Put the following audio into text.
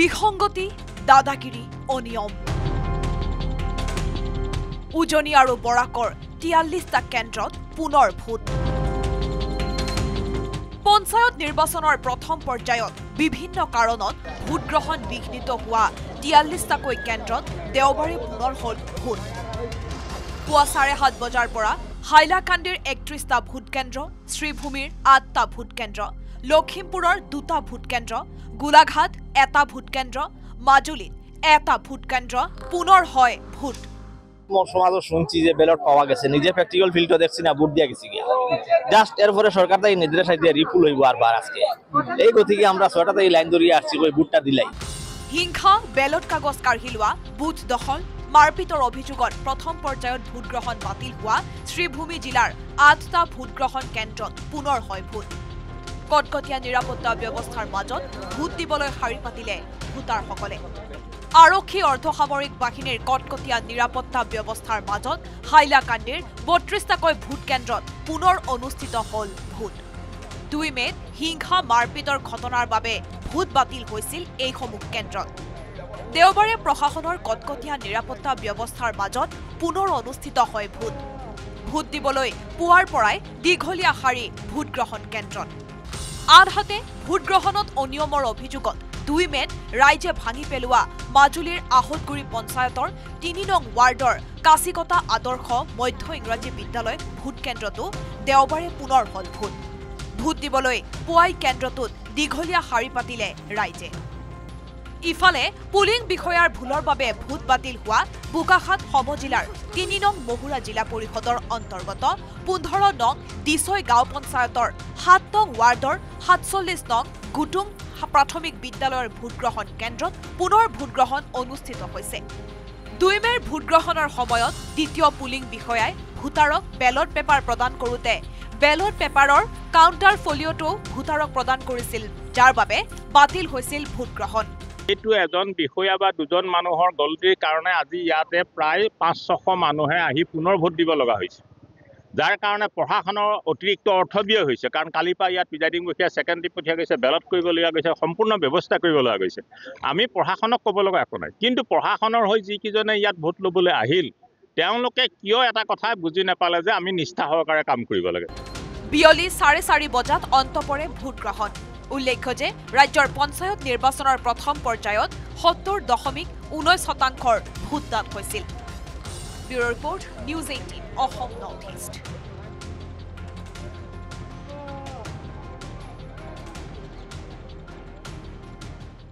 বিসংগতি, দাদাগিৰি, অনিয়ম। উজনি আৰু বৰাকৰ ৪৩টা কেন্দ্ৰত পুনৰ ভোট। পঞ্চায়ত নিৰ্বাচনৰ প্ৰথম পৰ্যায়ত বিভিন্ন কাৰণত ভোটগ্ৰহণ বিঘ্নিত হোৱা ৪৩টাকৈ কেন্দ্ৰত দেওবাৰে পুনৰ হল ভোট। পুৱা ৭:৩০ বজাৰ পৰা হাইলাকান্দিৰ ৩১টা ভোটকেন্দ্ৰ, শ্ৰীভূমিৰ ৮টা ভোটকেন্দ্ৰ, লখিমপুৰৰ ২টা ভোটকেন্দ্ৰ, গোলাঘাট ১টা ভোটকেন্দ্ৰ, মাজুলীত ১টা ভোটকেন্দ্ৰ পুনৰ হয় ভোট। সমাজ শুনছি যে ব্যালট পাওয়া গেছে, নিজে প্র্যাকটিক্যাল ফিল্ডটা দেখছি না, ভোট দিয়া গেছি গিয়া জাস্ট এরপরে সরকার তাই নির্দেশ দিয়ে রিপুল হইব আর বার আজকে এই গতিকে আমরা ছয়টা তাই লাইন ধরিয়ে আসছি কই ভোটটা দিলাই। হিংসা, বেলট কাগজ কাঢ়ি লোৱা, বুথ দখল, মাৰপিটৰ অভিযোগত প্ৰথম পৰ্যায়ত ভোটগ্ৰহণ বাতিল হোৱা শ্ৰীভূমি জিলাৰ ৮টা ভোটগ্ৰহণ কেন্দ্ৰত পুনৰ হয় ভোট। কটকটীয়া নিৰাপত্তা ব্যৱস্থাৰ মাজত ভোট দিবলৈ শাৰী পাতিলে ভোটাৰসকলে। আৰক্ষী অৰ্ধসামৰিক বাহিনীৰ কটকটীয়া নিৰাপত্তা ব্যৱস্থাৰ মাজত হাইলাকান্দিৰ ৩২টাকৈ ভোট কেন্দ্ৰত পুনৰ অনুষ্ঠিত হল ভোট। ২ মে'ত হিংসা মাৰপিটৰ ঘটনাৰ বাবে ভোট বাতিল হৈছিল এইসমূহ কেন্দ্ৰত। দেওবাৰে প্ৰশাসনৰ কটকটীয়া নিৰাপত্তা ব্যৱস্থাৰ মাজত পুনৰ অনুষ্ঠিত হয় ভোট। ভোট দিবলৈ পুৱাৰ পৰাই দীঘলীয়া শাৰী ভোটগ্ৰহণ কেন্দ্ৰত। আনহাতে ভোটগ্ৰহণত অনিয়মৰ অভিযোগত ২ মে'ত ৰাইজে ভাঙি পেলোৱা মাজুলীৰ আহতগুৰি পঞ্চায়তৰ ৩ নং ৱাৰ্ডৰ কাছিকটা আদৰ্শ মধ্য ইংৰাজী বিদ্যালয় ভোটকেন্দ্ৰতো দেওবাৰে পুনৰ হল ভোট। ভোট দিবলৈ পুৱাই কেন্দ্ৰটোত দীঘলীয়া শাৰী পাতিলে ৰাইজে। ইফালে পুলিং বিষয়াৰ ভুলৰ বাবে ভোট বাতিল হোৱা বোকাখাত সমজিলাৰ ৩ নং মহুৰা জিলা পৰিষদৰ অন্তৰ্গত ১৫ নং দিছৈ গাঁও পঞ্চায়তৰ ৭ নং ৱাৰ্ডৰ ৪৭ নং গুটুং প্ৰাথমিক বিদ্যালয়ৰ ভোটগ্ৰহণ কেন্দ্ৰত পুনৰ ভোটগ্ৰহণ অনুষ্ঠিত হৈছে। ২ মে'ৰ ভোটগ্ৰহণৰ সময়ত দ্বিতীয় পুলিং বিষয়াই ভোটাৰক বেলট পেপাৰ প্ৰদান কৰোঁতে বেলট পেপাৰৰ কাউণ্টাৰ ফলিঅ'টো ভোটাৰক প্ৰদান কৰিছিল, যাৰ বাবে বাতিল হৈছিল ভোটগ্ৰহণ। এইটো এজন বিষয়া বা দুজন মানুহৰ গলতিৰ কাৰণে আজি ইয়াতে প্ৰায় ৫০০ মানুহে আহি পুনৰ ভোট দিব লগা হৈছে, যাৰ কাৰণে প্ৰশাসনৰ অতিৰিক্ত অৰ্থ ব্যয় হৈছে। কাৰণ কালিৰ পৰা ইয়াত প্ৰিজাইডিং মুখীয়া ছেকেণ্ডেৰী পঠিওৱা গৈছে, বেলট কৰিবলগীয়া গৈছে, সম্পূৰ্ণ ব্যৱস্থা কৰিবলগা গৈছে। আমি প্ৰশাসনক ক'ব লগা একো নাই, কিন্তু প্ৰশাসনৰ হৈ যিকেইজনে ইয়াত ভোট ল'বলৈ আহিল তেওঁলোকে কিয় এটা কথা বুজি নাপালে যে আমি নিষ্ঠা সহকাৰে কাম কৰিব লাগে। বিয়লি ৪:৩০ বজাত অন্ত পৰে ভোটগ্ৰহণ। উল্লেখ্য যে ৰাজ্যৰ পঞ্চায়ত নিৰ্বাচনৰ প্ৰথম পৰ্যায়ত ৭০.১৯% ভোটদান হৈছিল। Bureau report, news ১৮ Assam north east.